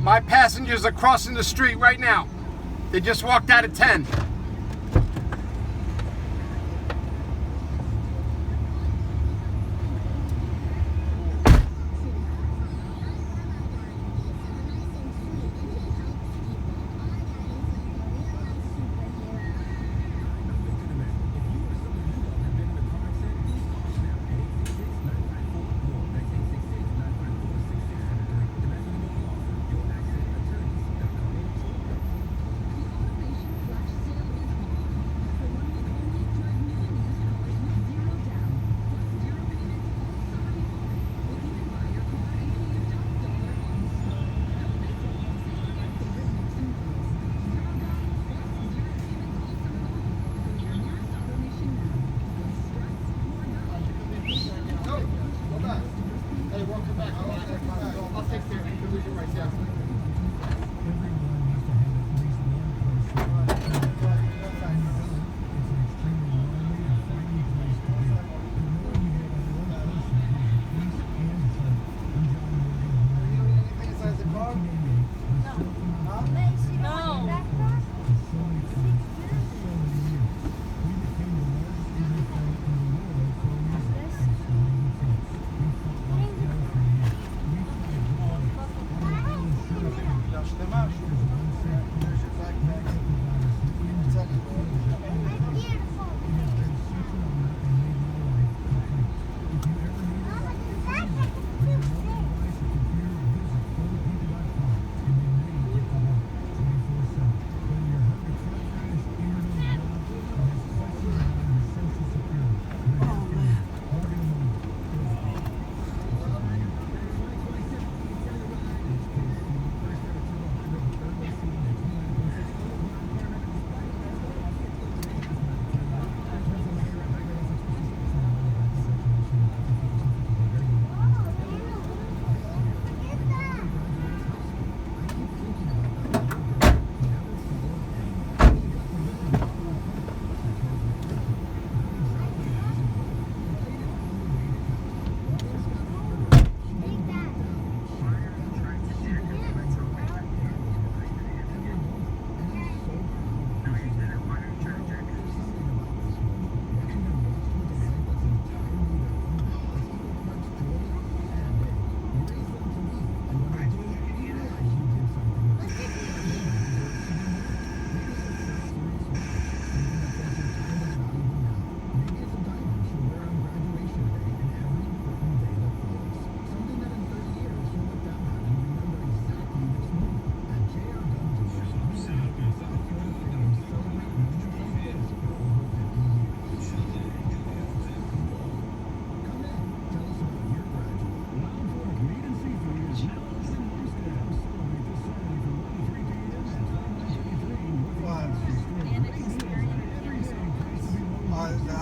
My passengers are crossing the street right now. They just walked out of 10.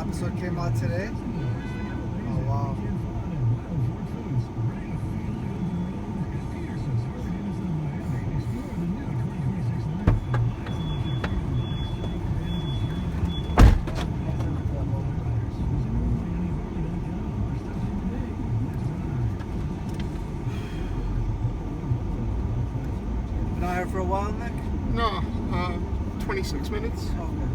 episode came out today. Oh, wow. Been out here for a while, Nick? No, 26 minutes. Okay.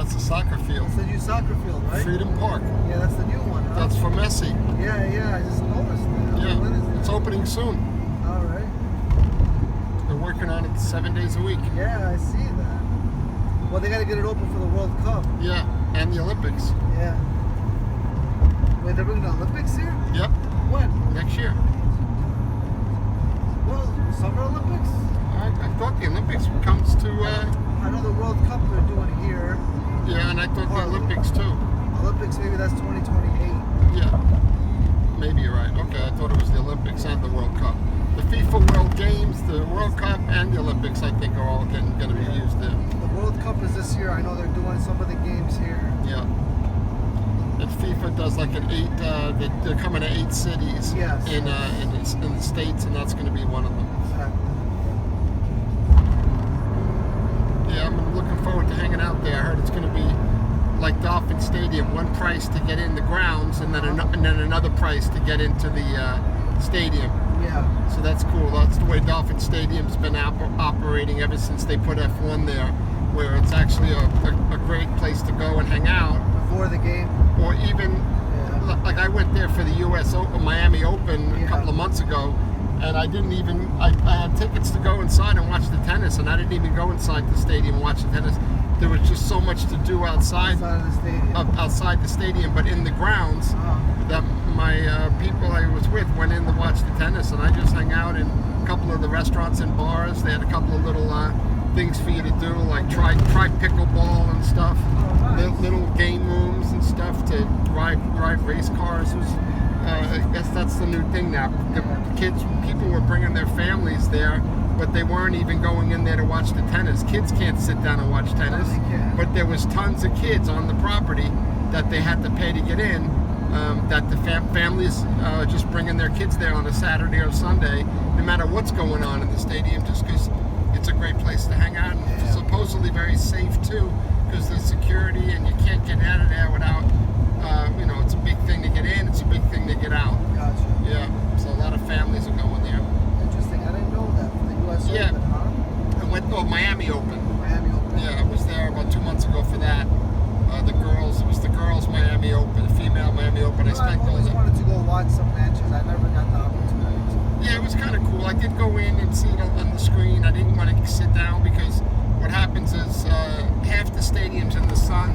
That's the soccer field. That's the new soccer field, right? Freedom Park. Yeah, that's the new one, huh? That's for Messi. Yeah, I just noticed that. Yeah, When is it? it's opening soon. All right. They're working on it 7 days a week. Yeah, I see that. Well, they got to get it open for the World Cup. Yeah, and the Olympics. Yeah. Wait, they're bringing the Olympics here? Yep, When? next year. Well, Summer Olympics? I thought the Olympics comes to, I know the World Cup they're doing here. yeah, and I thought the Olympics too. Olympics, maybe that's 2028. Yeah, maybe you're right. Okay, I thought it was the Olympics and the World Cup. The FIFA World Games, the World Cup, and the Olympics, I think, are all going to be used there. The World Cup is this year. I know they're doing some of the games here. Yeah. And FIFA does like an 8, they're coming to 8 cities Yes. in the States, and that's going to be one of them. Exactly. Yeah, I'm looking forward to hanging out there. I heard it's going to be like Dolphin Stadium, one price to get in the grounds, and then another price to get into the stadium. Yeah. So that's cool. That's the way Dolphin Stadium's been operating ever since they put F1 there, where it's actually a great place to go and hang out. Before the game. Or even, like I went there for the U.S. Miami Open a couple of months ago, and I didn't even, I had tickets to go inside and watch the tennis, and I didn't even go inside the stadium and watch the tennis. There was just so much to do outside the stadium, but in the grounds, that my people I was with went in to watch the tennis, and I just hung out in a couple of the restaurants and bars. They had a couple of little things for you to do, like try pickleball and stuff, little game rooms and stuff to drive race cars. I guess that's the new thing now. People were bringing their families there, but they weren't even going in there to watch the tennis. Kids can't sit down and watch tennis, but there was tons of kids on the property that they had to pay to get in. That the families just bringing their kids there on a Saturday or Sunday, no matter what's going on in the stadium, just because it's a great place to hang out, and supposedly very safe too, because there's security and you can't get out of there without, it's a big thing to get in, it's a big thing to get out. Gotcha. Yeah, so a lot of families are going there. Interesting. I didn't know that for the U.S. Yeah. Open, huh? I went to Miami Open. Miami Open. Yeah, I was there about 2 months ago for that. It was the girls Miami Open, the female Miami Open. I always wanted to go watch some matches. I never got the opportunity. Yeah, it was kind of cool. I did go in and see it on the screen. I didn't want to sit down because what happens is half the stadium's in the sun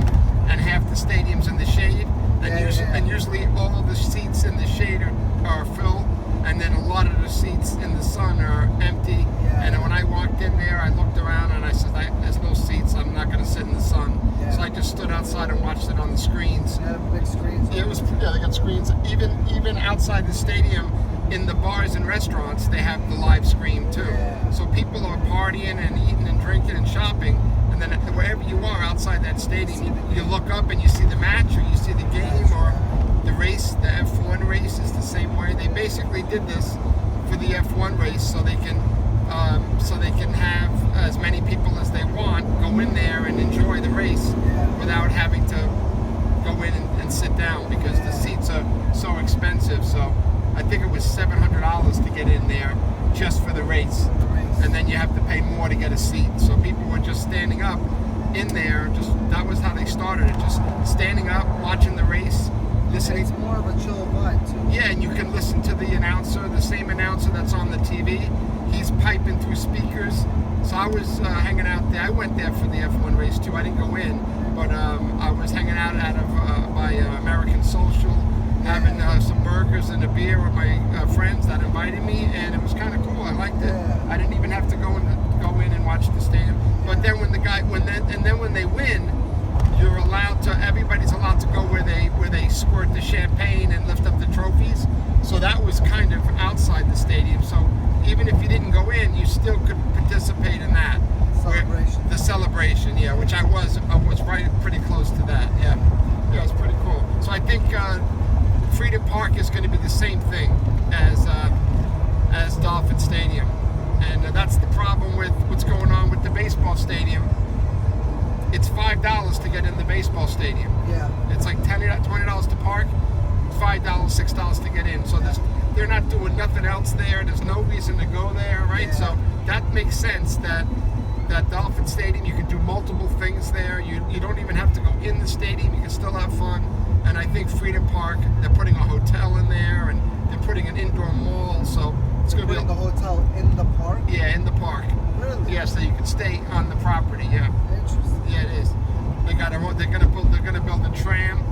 and half the stadium's in the shade. And usually all of the seats in the shade are full, and then a lot of the seats in the sun are empty. And when I walked in there, I looked around and I said, there's no seats. I'm not going to sit in the sun. So I just stood outside and watched it on the screens. They have big screens. Yeah, they got screens. Even outside the stadium, in the bars and restaurants, they have the live stream too. So people are partying and eating and drinking and shopping, and then wherever you are outside that stadium, you look up and you see the match, or you see the game, or the race. The F1 race is the same way. They basically did this for the F1 race so they can have as many people as they want go in there and enjoy the race without having to go in and sit down, because the seats are so expensive. So I think it was $700 to get in there just for the race, and then you have to pay more to get a seat. So people were just standing up in there. That was how they started it, just standing up, watching the race, listening. It's more of a chill vibe too. Yeah, and you can listen to the announcer, the same announcer that's on the TV. He's piping through speakers. So I was hanging out there. I went there for the F1 race too. I didn't go in, but I was hanging out by American Social, having some burgers and a beer with my friends that invited me, and it was kind of cool. I liked it. I didn't even have to go in and watch the stadium. But then when they win, everybody's allowed to go where they squirt the champagne and lift up the trophies. So that was kind of outside the stadium. So even if you didn't go in, you still could participate in that. Celebration. The celebration, yeah, which I was right pretty close to that. Yeah, it was pretty cool. So I think Freedom Park is going to be the same thing as Dolphin Stadium, and that's the problem with what's going on with the baseball stadium. It's $5 to get in the baseball stadium. Yeah. It's like $20 to park, $5, $6 to get in. So they're not doing nothing else there. There's no reason to go there, right? Yeah. So that makes sense that Dolphin Stadium, you can do multiple things there. You don't even have to go the stadium, you can still have fun. And I think Freedom Park, they're putting a hotel in there, and they're putting an indoor mall. So it's going to be a hotel in the park. Yeah, in the park. Really? Yeah, so you can stay on the property. Yeah. Interesting. Yeah, it is. They're gonna build a tram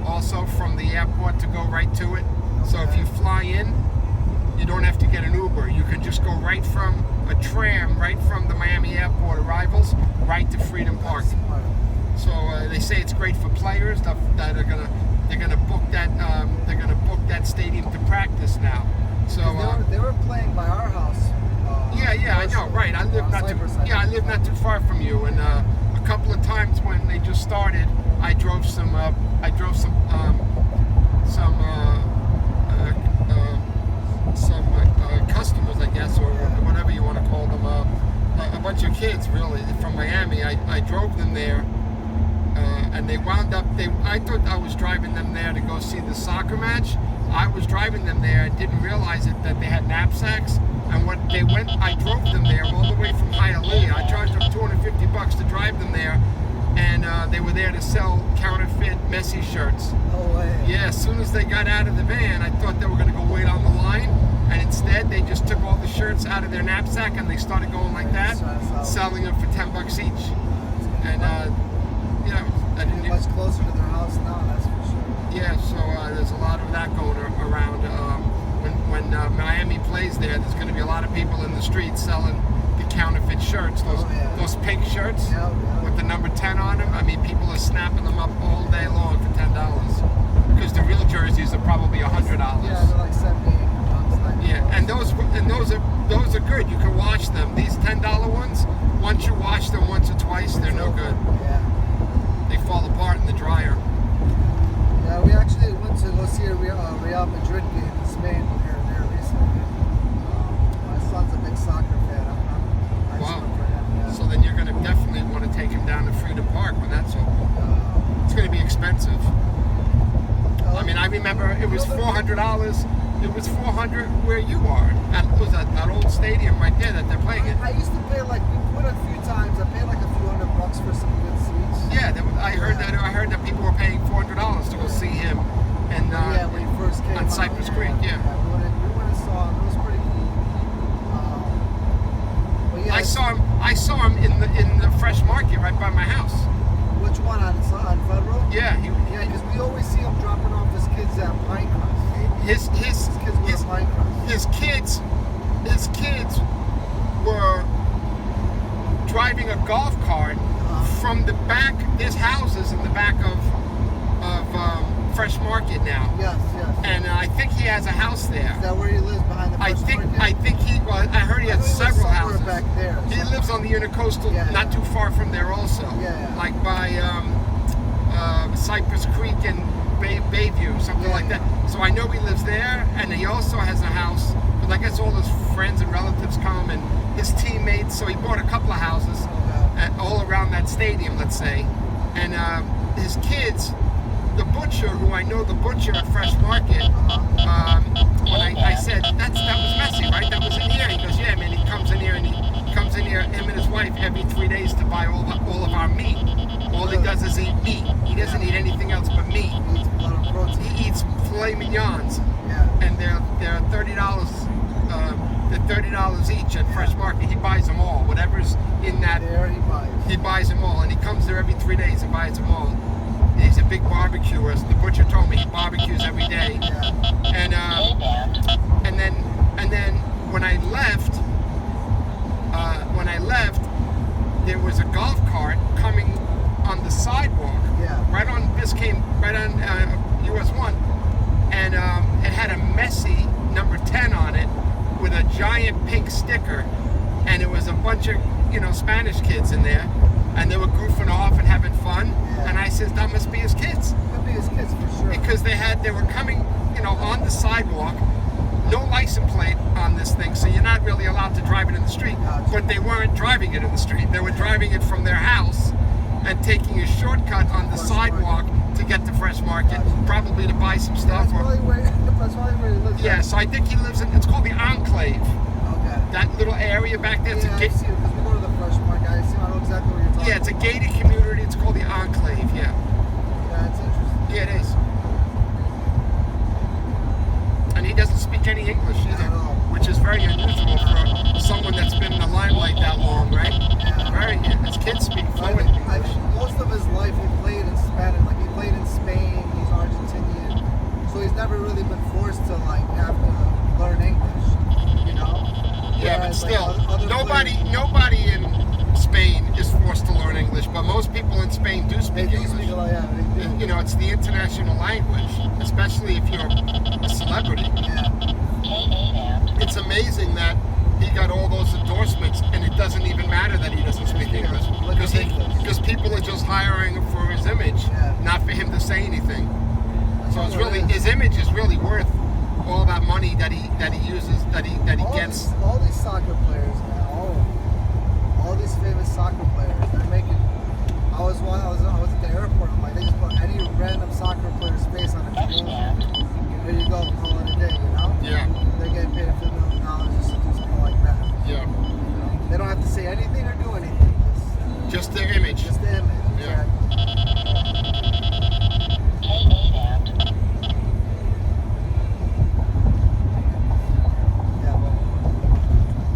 also from the airport to go right to it. So if you fly in, you don't have to get an Uber. You can just go right from a tram, right from the Miami airport arrivals, right to Freedom Park. Smart. So they say it's great for players that are gonna book that stadium to practice now. So they were playing by our house. yeah, I know, right? I live not too far from you, and a couple of times when they just started, I drove some customers, I guess, or whatever you want to call them, a bunch of kids really from Miami. I drove them there, and they wound up. I thought I was driving them there to go see the soccer match. I was driving them there and didn't realize it that they had knapsacks. And I drove them there all the way from Hialeah. I charged them $250 to drive them there, and they were there to sell counterfeit Messi shirts. No way. Yeah, as soon as they got out of the van, I thought they were going to go wait on the line, and instead they just took all the shirts out of their knapsack and they started going like that, selling them for $10 each. And I didn't. Much closer to their house now, that's for sure. Yeah, so there's a lot of that going around. When Miami plays there's going to be a lot of people in the streets selling the counterfeit shirts, those pink shirts with the number 10 on them. I mean, people are snapping them up all day long for $10 because the real jerseys are probably $100. Yeah, they're like $78. Yeah, and those are good. You can wash them. These $10 ones, once you wash them once or twice, they're no good. Yeah. They fall apart in the dryer. Yeah, we actually went to go see a Real Madrid game in Spain here recently. My son's a big soccer fan. I'm Wow. for him. Yeah. So then you're going to definitely want to take him down to Freedom Park when that's open. It's going to be expensive. I mean, I remember it was $400. It was $400 where you are. That old stadium right there that they're playing in. I used to pay we went a few times. I paid like a few $100 for some good seats. Yeah, I heard that people were paying $400 to go see him, and when he first came on Cypress Creek. Yeah. We went and saw him. It was pretty cool. But yeah, I saw him in the Fresh Market right by my house. Which one on Federal? Yeah, because we always see him dropping off his kids at Minecraft. His kids were driving a golf cart from the back. There's houses in the back of Fresh Market now. Yes. And I think he has a house there. Is that where he lives, behind the Fresh Market? I heard he has several houses. Back there. He lives on the Intercoastal, not too far from there also. Yeah. Like by Cypress Creek and Bayview, something like that. So I know he lives there, and he also has a house. But I guess all his friends and relatives come, and his teammates. So he bought a couple of houses all around that stadium, let's say. And his kids, the butcher, who I know the butcher at Fresh Market, when I said that was Messi, right? That was in here. He goes, yeah, man. He comes in here, him and his wife every 3 days to buy all of our meat. All he does is eat meat. He doesn't eat anything else but meat. He eats a lot of protein. He eats filet mignons, and they're $30. They're $30 each at Fresh Market. He buys them all. Whatever's in that, he buys them all, and he comes there every 3 days and buys them all. He's a big barbecuer. The butcher told me he barbecues every day. And then when I left, there was a golf cart coming on the sidewalk, right on US 1, and it had a Messi number 10 on it with a giant pink sticker, and it was a bunch of Spanish kids in there, and they were goofing off and having fun. And I said, that must be his kids. Could be his kids for sure. Because they were coming, on the sidewalk, no license plate on this thing, so you're not really allowed to drive it in the street. But they weren't driving it in the street. They were driving it from their house and taking a shortcut on the sidewalk to get to Fresh Market, probably to buy some stuff. That's probably where he lives. Yeah, so I think he lives it's called the Enclave. Okay. That little area back there. I see it, because we go to the Fresh Market. I know exactly where you're talking about. Yeah, it's a gated community. It's called the Enclave, yeah. Spain do They speak do English. speak a lot, yeah. They do. You know, it's the international language, especially if you're a celebrity. Yeah. It's amazing that he got all those endorsements, and it doesn't even matter that he doesn't speak English because people are just hiring him for his image, Yeah. not for him to say anything. So it's all it really is. his image is really worth all that money that he uses that he gets. All these soccer players, man, all these famous soccer players, they're making. I was at the airport. I'm like, they just put any random soccer player's face on a commercial. There you go, call it a day. You know? Yeah, They're getting paid $1 million just to do something like that. yeah, You know? They don't have to say anything or do anything. just their image. Just the image. Yeah. Yeah, well,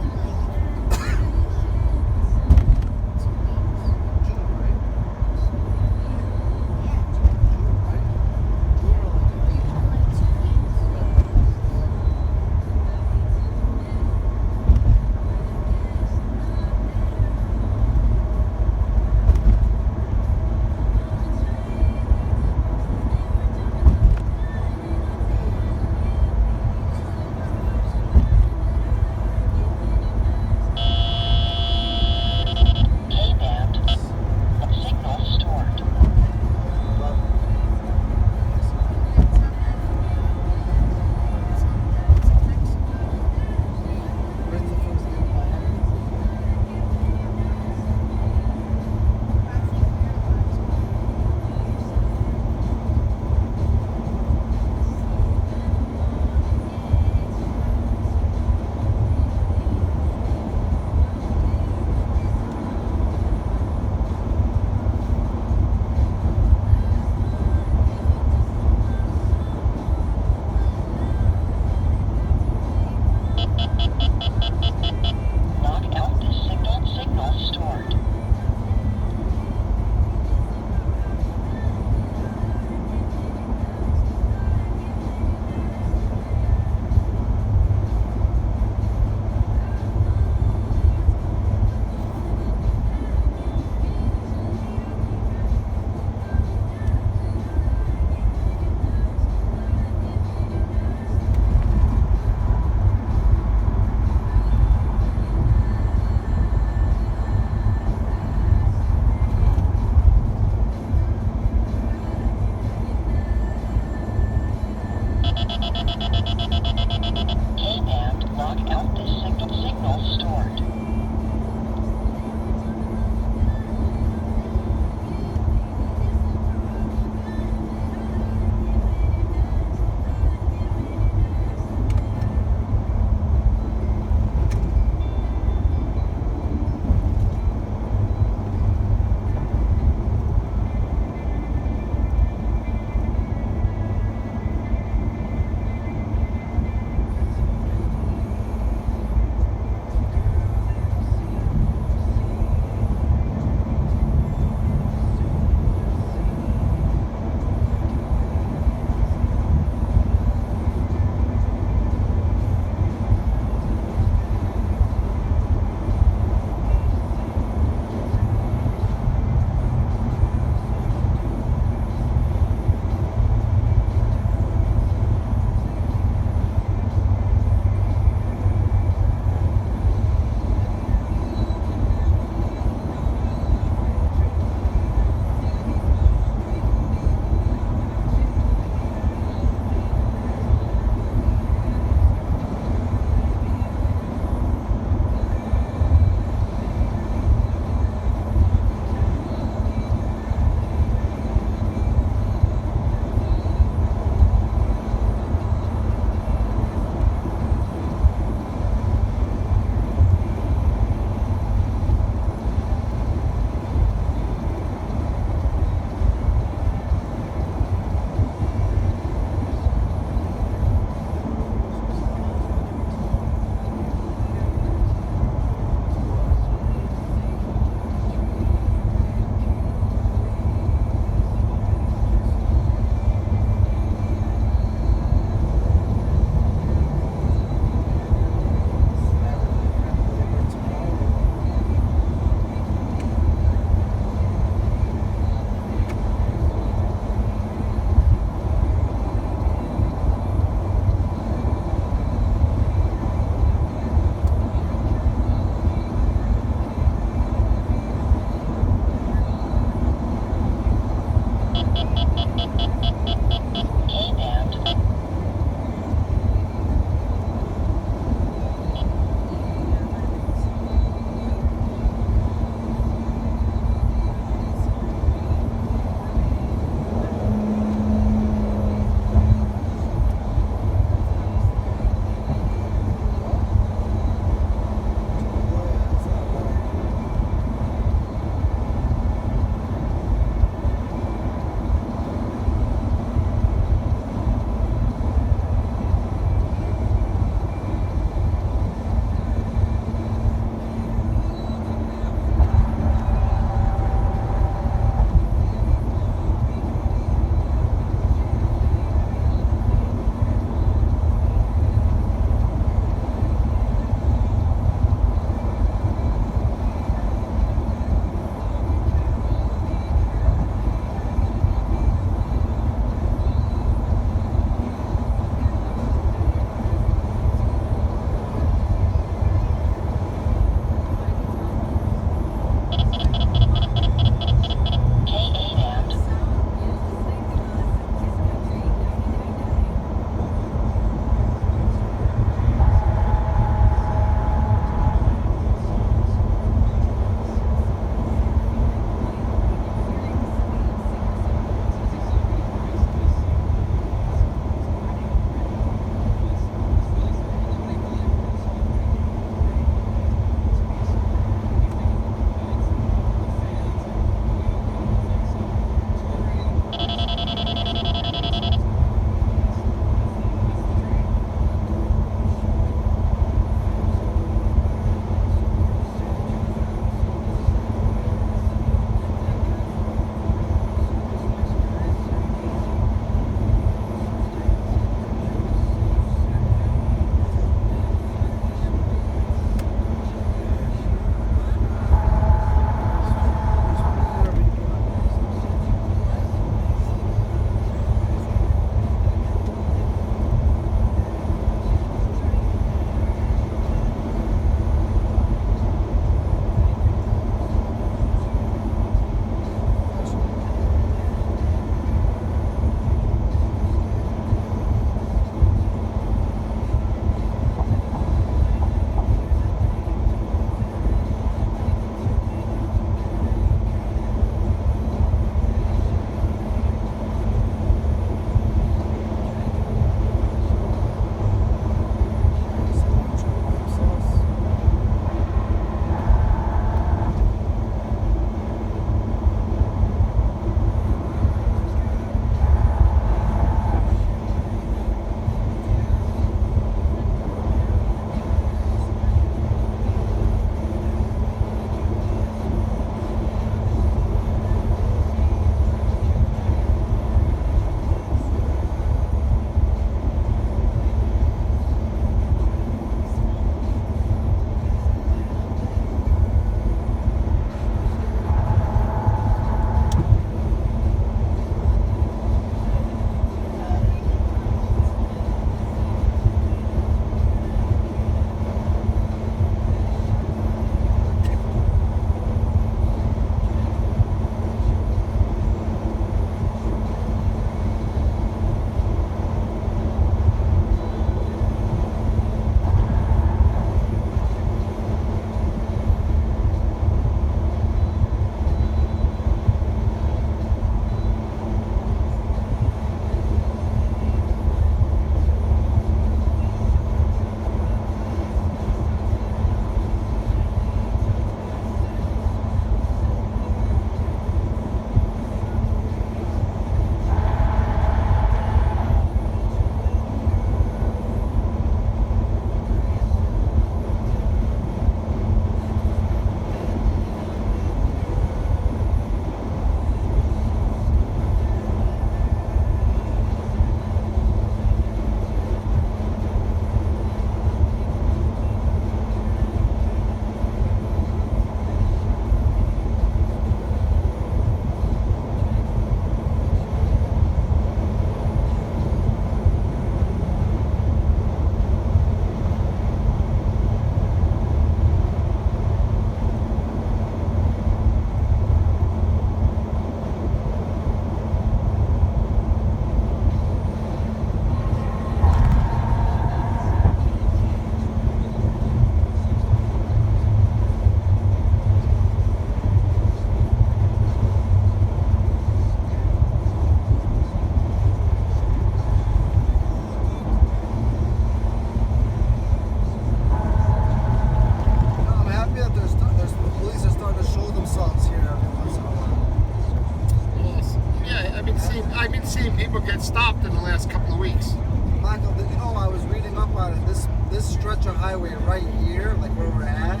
Michael, you know, I was reading up on it. This stretch of highway right here, like where we're at,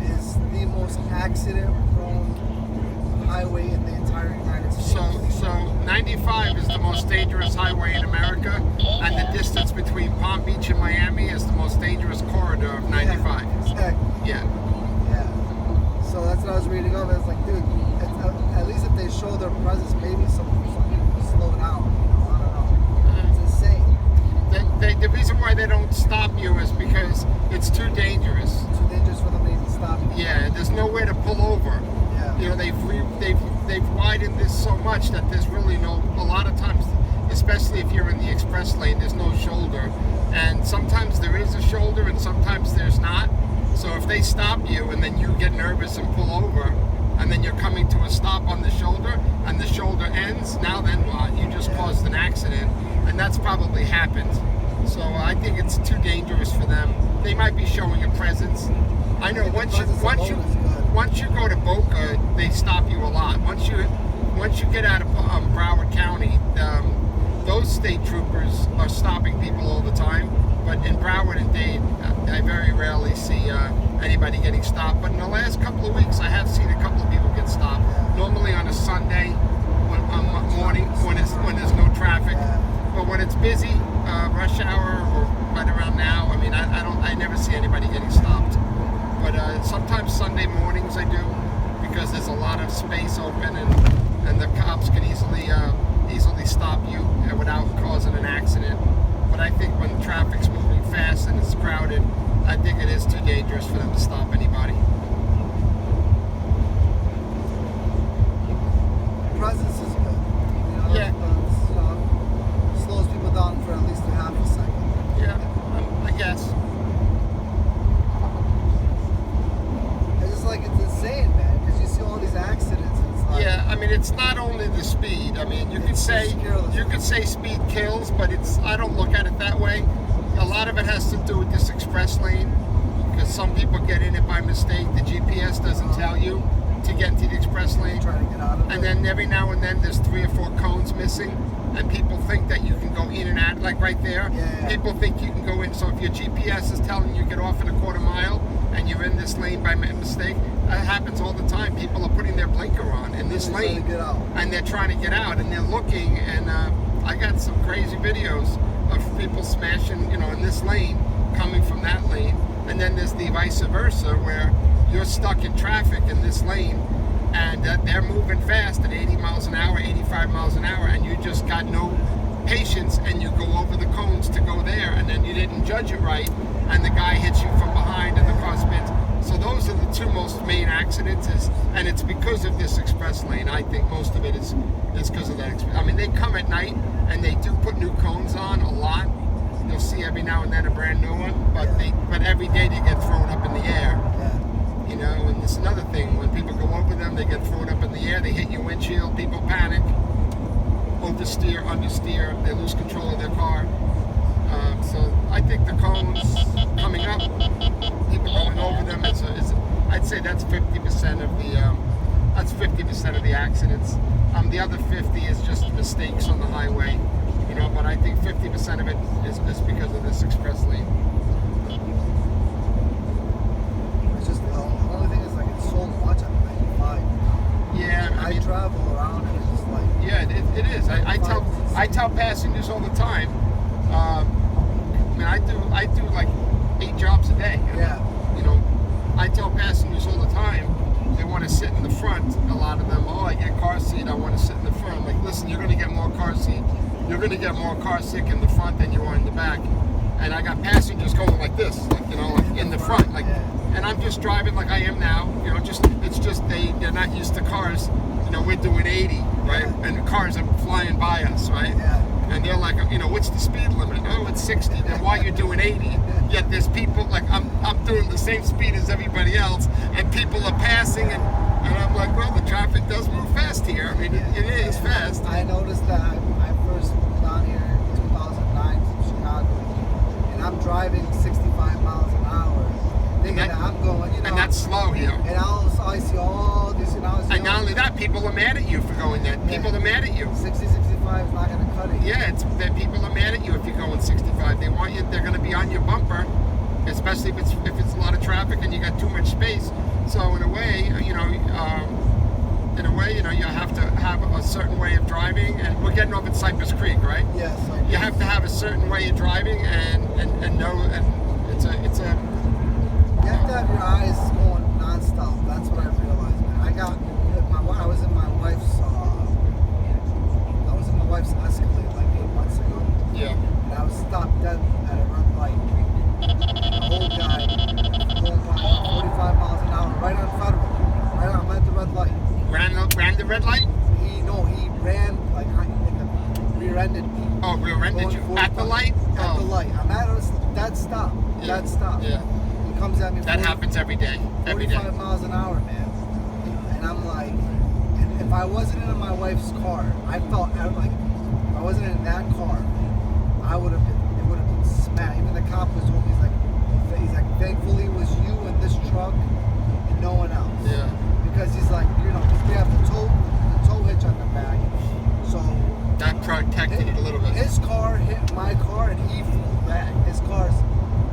is the most accident-prone highway in the entire United States. So 95 is the most dangerous highway in America, and the distance between Palm Beach and Miami is the most dangerous corridor of 95. Yeah, exactly. Yeah. Yeah. So that's what I was reading up. It's like, dude, at least if they show their presence, maybe some people will slow down. You know, I don't know. It's insane. The reason why they don't stop you is because it's too dangerous. It's too dangerous for them to even stop you. Yeah, there's nowhere to pull over. Yeah. You know, they've widened this so much that there's really a lot of times, especially if you're in the express lane, there's no shoulder. And sometimes there is a shoulder and sometimes there's not. So if they stop you and then you get nervous and pull over, and then you're coming to a stop on the shoulder and the shoulder ends, now then what? You just caused an accident, and that's probably happened. So I think it's too dangerous for them. They might be showing a presence. I know once you go to Boca, they stop you a lot. Once you get out of Broward County, those state troopers are stopping people all the time. But in Broward and Dade, I very rarely see anybody getting stopped. But in the last couple of weeks, I have seen a couple of people get stopped. Normally on a Sunday, morning when there's no traffic. But when it's busy, rush hour or right around now, I mean, I never see anybody getting stopped. But sometimes Sunday mornings I do, because there's a lot of space open and the cops can easily stop you without causing an accident. But I think when traffic's moving fast and it's crowded, I think it is too dangerous for them to stop anybody. Presence is good. You know, Yeah. Slows people down for at least a half a second. Yeah, I guess. It's just like, it's insane, man, because you see all these accidents and it's like... Yeah, I mean, it's not only the speed. I mean, you could say speed kills, but I don't look at it that way. A lot of it has to do with this express lane, because some people get in it by mistake. The GPS doesn't tell you to get into the express lane. Trying to get out of it. And then every now and then there's 3 or 4 cones missing, and people think that you can go in and out, like right there. Yeah. People think you can go in. So if your GPS is telling you get off in a quarter mile and you're in this lane by mistake, that happens all the time. People are putting their blinker on in this lane, and they're trying to get out, and they're looking. And I got some crazy videos of people smashing, in this lane, coming from that lane. And then there's the vice versa, where you're stuck in traffic in this lane, and they're moving fast at 80 miles an hour, 85 miles an hour, and you just got no patience, and you go over the cones to go there, and then you didn't judge it right, and the guy hits you from behind, and the car spins. So those are the 2 most main accidents, and it's because of this express lane. I think most of it is because of that. I mean, they come at night, and they do put new cones on a lot. You'll see every now and then a brand new one, but every day they get thrown up in the air. And it's another thing, when people go over them, they get thrown up in the air, they hit your windshield, people panic, oversteer, understeer, they lose control of their car. So I think the cones coming up, people going over them, I'd say that's 50% of the accidents. The other 50 is just mistakes on the highway, but I think 50% of it is because of this express lane. It's just, the only thing is, like, it's so much on 95. Yeah, I travel around and it's just like... Yeah, it is. I tell passengers all the time. I mean, I do like 8 jobs a day. Yeah. I tell passengers all the time, they want to sit in the front. A lot of them, I get car seat, I want to sit in the front. I'm like, listen, you're going to get more car seat. You're going to get more car sick in the front than you are in the back. And I got passengers going like this, like in the front, like. And I'm just driving like I am now, it's just they're not used to cars. We're doing 80, right? And cars are flying by us, right? Yeah. And they're like, what's the speed limit? Oh, it's 60. Then why you're doing 80? Yet there's people, like, I'm doing the same speed as everybody else, and people are passing, and I'm like, well, the traffic does move fast here. I mean, it is fast. I noticed that I first moved down here in 2009 from Chicago, and I'm driving 65 miles an hour. And I'm going, and that's slow here. And I see all these, and not only that, people are mad at you for going that. People are mad at you. 60, 65 65 is not going to cut it. Yeah, it's that people are mad at you if you're going 65. They want you. They're going to be on your bumper, especially if it's a lot of traffic and you got too much space. So in a way, you have to have a certain way of driving. And we're getting off at Cypress Creek, right? Yes. You have to have a certain way of driving and know. And it's a. You have to have your eyes going nonstop. That's what I realized, man. I was in my wife's Escalade like 8 months ago. Yeah. And I was stopped dead at a red light. An old guy going by 45 miles an hour right on Federal. I'm at the red light. Ran the red light? He ran like rear-ended me. Oh, rear-ended you at the light? At the light. I'm at a dead stop. Yeah. Dead stop. Yeah. He comes at me. That happens every day. Every day. 45 miles an hour, man. And I'm like, and if I wasn't in my wife's car, I felt like if I wasn't in that car, it would have been smacked. Even the cop was told me, he's like, thankfully it was you and this truck and no one else. Yeah. Because he's like, because we have the tow hitch on the back, so that protected it a little bit. His car hit my car and he flew back. His car's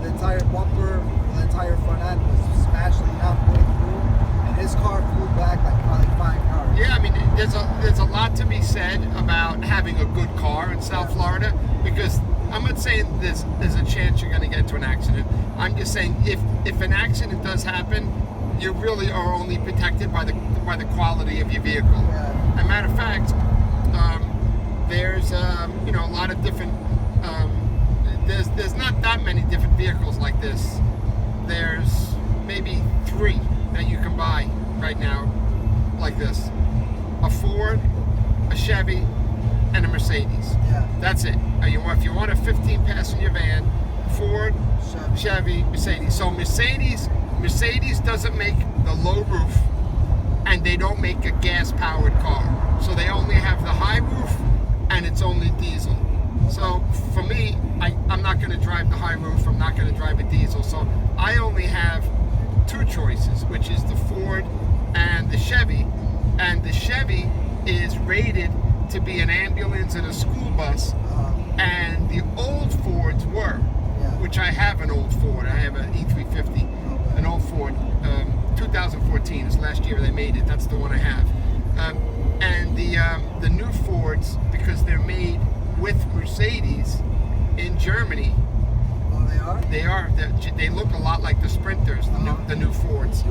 the entire bumper, the entire front end was smashed halfway through, and his car flew back like probably 5 cars. Yeah, I mean, there's a lot to be said about having a good car in South Florida, because I'm not saying there's a chance you're going to get into an accident. I'm just saying if an accident does happen, you really are only protected by the quality of your vehicle. Yeah. As a matter of fact, there's a lot of different. There's not that many different vehicles like this. There's maybe 3 that you can buy right now like this: a Ford, a Chevy, and a Mercedes. Yeah. That's it. If you want a 15-passenger van, Ford, Chevy, Mercedes. So Mercedes doesn't make the low roof, and they don't make a gas-powered car. So they only have the high roof, and it's only diesel. So for me, I'm not going to drive the high roof. I'm not going to drive a diesel. So I only have 2 choices, which is the Ford and the Chevy. And the Chevy is rated to be an ambulance and a school bus. And the old Fords were, which I have an old Ford. I have an E350, an old Ford. 2014 is last year they made it. That's the one I have. And the new Fords, because they're made with Mercedes in Germany. Oh, they are? They are. They look a lot like the Sprinters, the new Fords.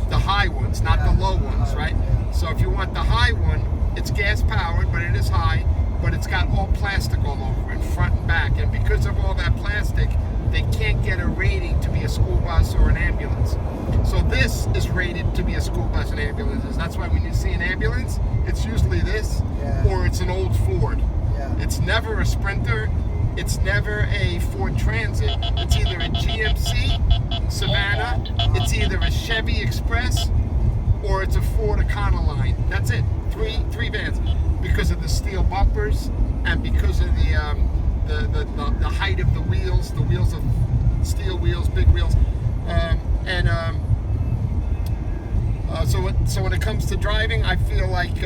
The high ones, not the low ones, right? So if you want the high one, it's gas powered, but it is high, but it's got all plastic all over it, front and back. And because of all that plastic, they can't get a rating to be a school bus or an ambulance. So this is rated to be a school bus and ambulances. That's why when you see an ambulance, it's usually this, or it's an old Ford. It's never a Sprinter. It's never a Ford Transit. It's either a GMC Savannah, it's either a Chevy Express, or it's a Ford Econoline. That's it. Three vans. Because of the steel bumpers and because of the height of the wheels are steel wheels, big wheels. So when it comes to driving, I feel like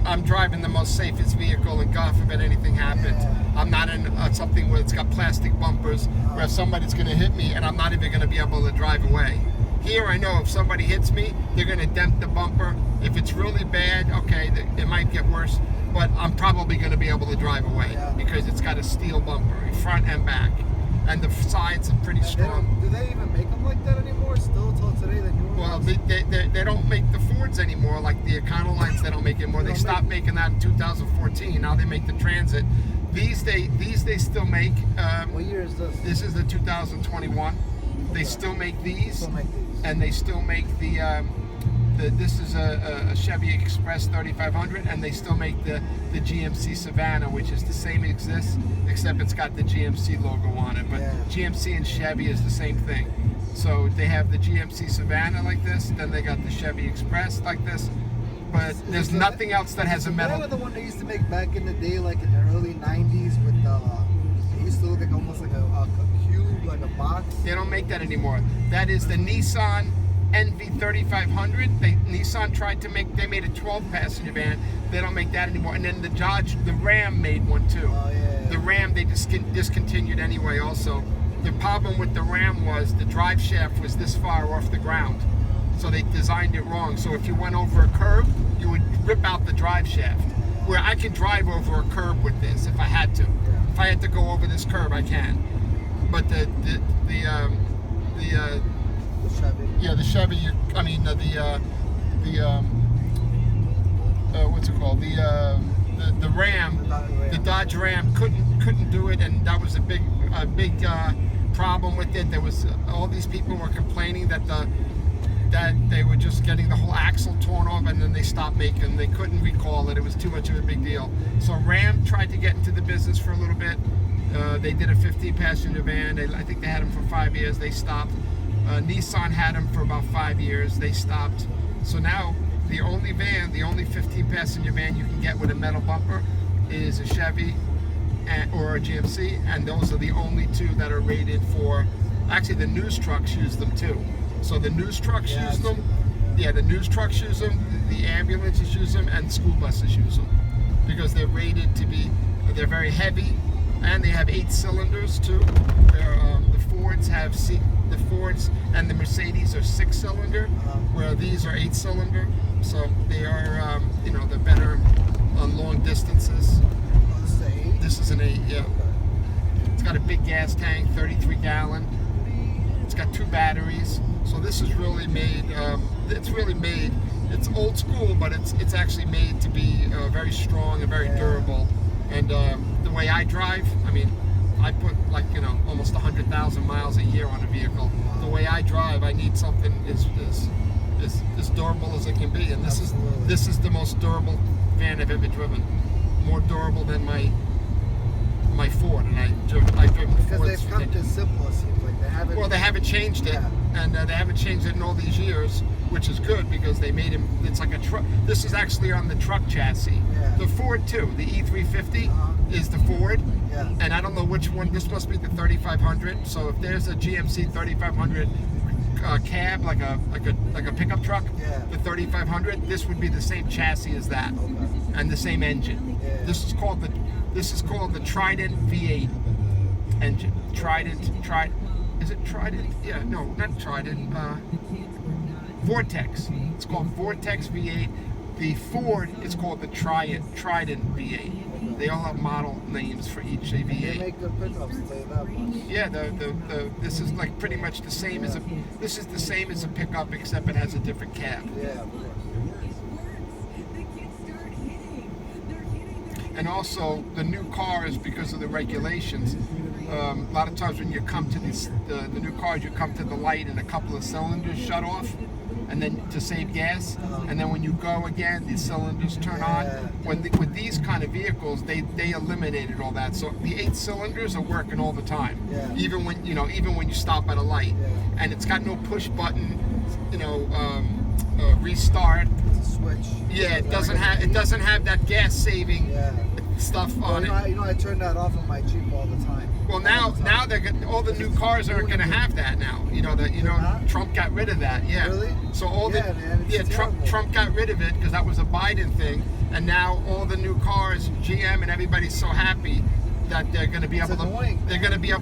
I'm driving the most safest vehicle, and God forbid anything happens. I'm not in something where it's got plastic bumpers where somebody's going to hit me and I'm not even going to be able to drive away. Here I know if somebody hits me, they're going to dent the bumper. If it's really bad, okay, it might get worse, but I'm probably going to be able to drive away because it's got a steel bumper, front and back. And the sides are pretty strong. Do they even make them like that anymore? Still till today, the newer Well, ones? they don't make the Fords anymore, like the Econolines. They don't make anymore. They stopped making that in 2014. Now they make the Transit. These they still make. What year is this? This is the 2021. They still make these, and they still make the. This is a Chevy Express 3500, and they still make the GMC Savannah, which is the same except it's got the GMC logo on it. But GMC and Chevy is the same thing. So they have the GMC Savannah like this, then they got the Chevy Express like this. But there's nothing else that has a metal. Is that the one they used to make back in the day, like in the early 90s with it used to look like almost like a cube, like a box? They don't make that anymore. That is the Nissan NV 3500. Nissan tried to make. They made a 12-passenger van. They don't make that anymore. And then the Ram made one too. Oh, yeah. The Ram they discontinued anyway. Also, the problem with the Ram was the drive shaft was this far off the ground, so they designed it wrong. So if you went over a curb, you would rip out the drive shaft. Where I can drive over a curb with this if I had to. If I had to go over this curb, I can. But the Chevy. yeah, the Chevy. What's it called? The Ram, the Dodge Ram couldn't do it, and that was a big problem with it. There was all these people were complaining that they were just getting the whole axle torn off, and then they stopped making. They couldn't recall it. It was too much of a big deal. So Ram tried to get into the business for a little bit. They did a 15-passenger van. I think they had them for 5 years. They stopped. Nissan had them for about 5 years. They stopped. So now the only 15-passenger van you can get with a metal bumper is a Chevy or a GMC, and those are the only two that are rated for. Actually, the news trucks use them too. So the news trucks use them. Yeah, the news trucks use them. The ambulances use them, and school buses use them because they're rated to be. They're very heavy, and they have 8 cylinders too. The Fords have the Fords and the Mercedes are 6-cylinder, where these are 8-cylinder. So they are, they're better on long distances. Oh, this is an 8? This is an 8, yeah. It's got a big gas tank, 33-gallon. It's got 2 batteries. So this is really made. It's old school, but it's actually made to be very strong and very durable. And the way I drive, I put almost 100,000 miles a year on a vehicle. The way I drive, I need something as durable as it can be, and this is the most durable van I've ever driven. More durable than my Ford, and I've driven Because Fords. they've kept it simple, it seems like. They haven't changed it, and they haven't changed it in all these years, which is good because they made him. It's like a truck. This is actually on the truck chassis. Yeah. The Ford too. The E350 is the Ford, and I don't know which one. This must be the 3500. So if there's a GMC 3500 cab, like a pickup truck, the 3500, this would be the same chassis as that, and the same engine. Yeah. This is called the Trident V8 engine. Trident. Is it Trident? Yeah, no, not Trident. Vortex. It's called Vortex V8. The Ford is called the Trident V8. They all have model names for each They V8. make good pickups, I'll tell you that much. Yeah, this is like pretty much the same as a pickup, except it has a different cab. Yeah, of course. And also the new cars, because of the regulations, a lot of times when you come to the new cars, you come to the light and a couple of cylinders shut off, and then to save gas, and then when you go again, the cylinders turn on. With these kind of vehicles, they eliminated all that, so the 8 cylinders are working all the time, even when you stop at a light, and it's got no push button, restart. It's a switch. Yeah, it doesn't have that gas saving stuff on it. I turn that off on my Jeep all the time. Well, now all the new cars aren't going to have that now. Trump got rid of that. Yeah. Really? So Trump got rid of it because that was a Biden thing, and now all the new cars, GM and everybody's so happy that they're going to be able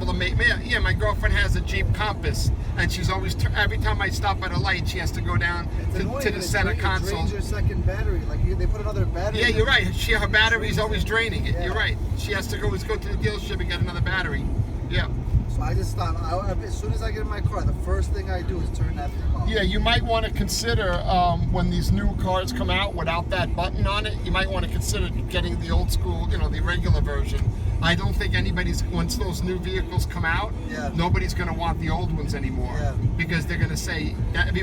to make. Yeah, my girlfriend has a Jeep Compass, and she's always every time I stop at a light, she has to go down to the center console. It drains your second battery. Like they put another battery. Yeah, you're right. Her battery's always draining it. Yeah. You're right. She has to go to the dealership and get another battery. Yeah. So I just thought, as soon as I get in my car, the first thing I do is turn that thing off. Yeah, you might want to consider when these new cars come out without that button on it, you might want to consider getting the old school, the regular version. I don't think once those new vehicles come out, nobody's going to want the old ones anymore because they're going to say that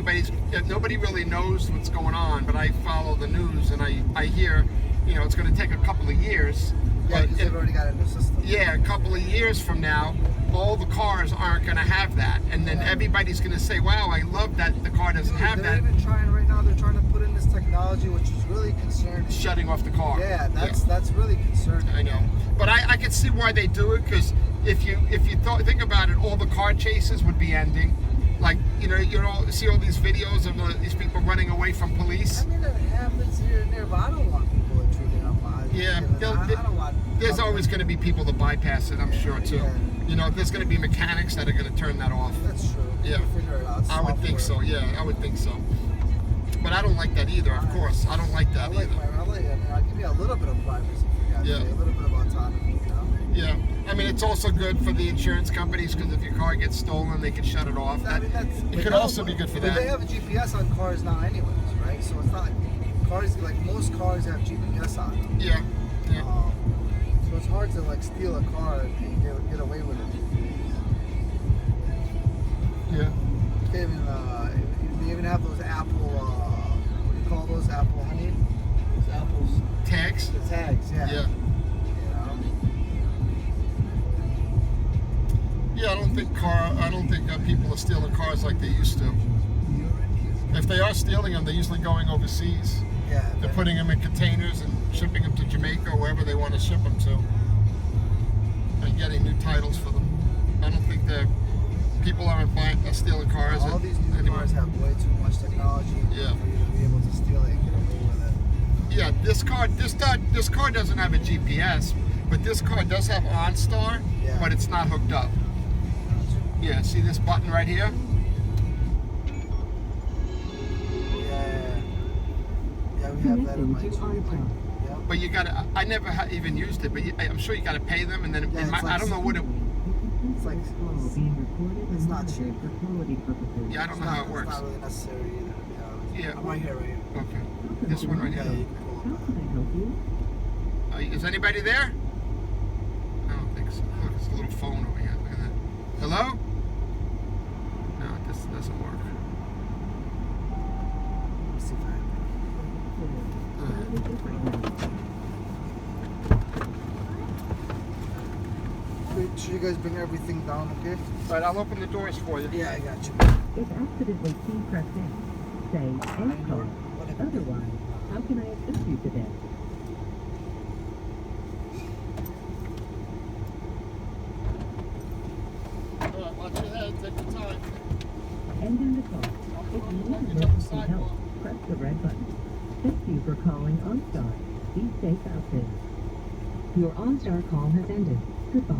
nobody really knows what's going on, but I follow the news and I hear, it's going to take a couple of years. Yeah, because they've already got it in the system. Yeah, a couple of years from now, all the cars aren't going to have that, and then everybody's going to say, "Wow, I love that the car doesn't have that." They're even trying right now. They're trying to put in this technology, which is really concerning. Shutting off the car. Yeah, that's really concerning. I know, but I can see why they do it because if you think about it, all the car chases would be ending. Like, you know, see all these videos of these people running away from police. I mean, it happens here and there, but I don't want people intruding on my. Yeah, I don't want. there's always going to be people that bypass it, I'm sure, too. Yeah. You know, there's going to be mechanics that are going to turn that off. That's true. Yeah. We'll figure it out. I would think so, Software. yeah, I would think so. But I don't like that either, of course. I don't like that either. I'll give you a little bit of privacy for God's Yeah. sake, a little bit of autonomy, you know? Yeah, I mean, it's also good for the insurance companies because if your car gets stolen, they can shut it off. I mean, It could also be good for but that. they have a GPS on cars now anyways, right? So it's not like cars, like most cars have GPS on them. Yeah, yeah. So it's hard to like steal a car and get away with it. Yeah. They even have those Apple, what do you call those? Apple honey? Those apples. Tags? The tags, yeah. Yeah. You know? Yeah, I don't think people are stealing cars like they used to. If they are stealing them, they're usually going overseas. Yeah. They're putting them in containers and shipping them to Jamaica or wherever they want to ship them to. And getting new titles for them. I don't think people aren't stealing cars. All these new anymore. cars have way too much technology Yeah. for you to be able to steal it and get away with it. Yeah, this car doesn't have a GPS, but this car does have OnStar, Yeah. but it's not hooked up. Yeah, see this button right here? Yeah, we have that in my Jeep. Yeah. But you gotta, I never even used it, but I'm sure you gotta pay them, and then Yeah, it's like I don't know what it, It's like it's not cheap. yeah, I don't know how it It's works. not really necessary either, to be honest. Yeah. I'm right here, right here. Okay, this one right Yeah, here. you can pull it back. Is anybody there? I don't think so. Look, it's a little phone over here. Look at that. Hello? No, this doesn't work. Let's see if I Wait, should you guys bring everything down, okay? All right, I'll open the doors for you. Yeah, I got you. If accidentally key pressed in, say end call. Otherwise, how can I assist you today? All right, watch your head. Take your time. Ending the call. If you need emergency help, press the red button. Thank you for calling OnStar. Be safe out there. Your OnStar call has ended. Goodbye.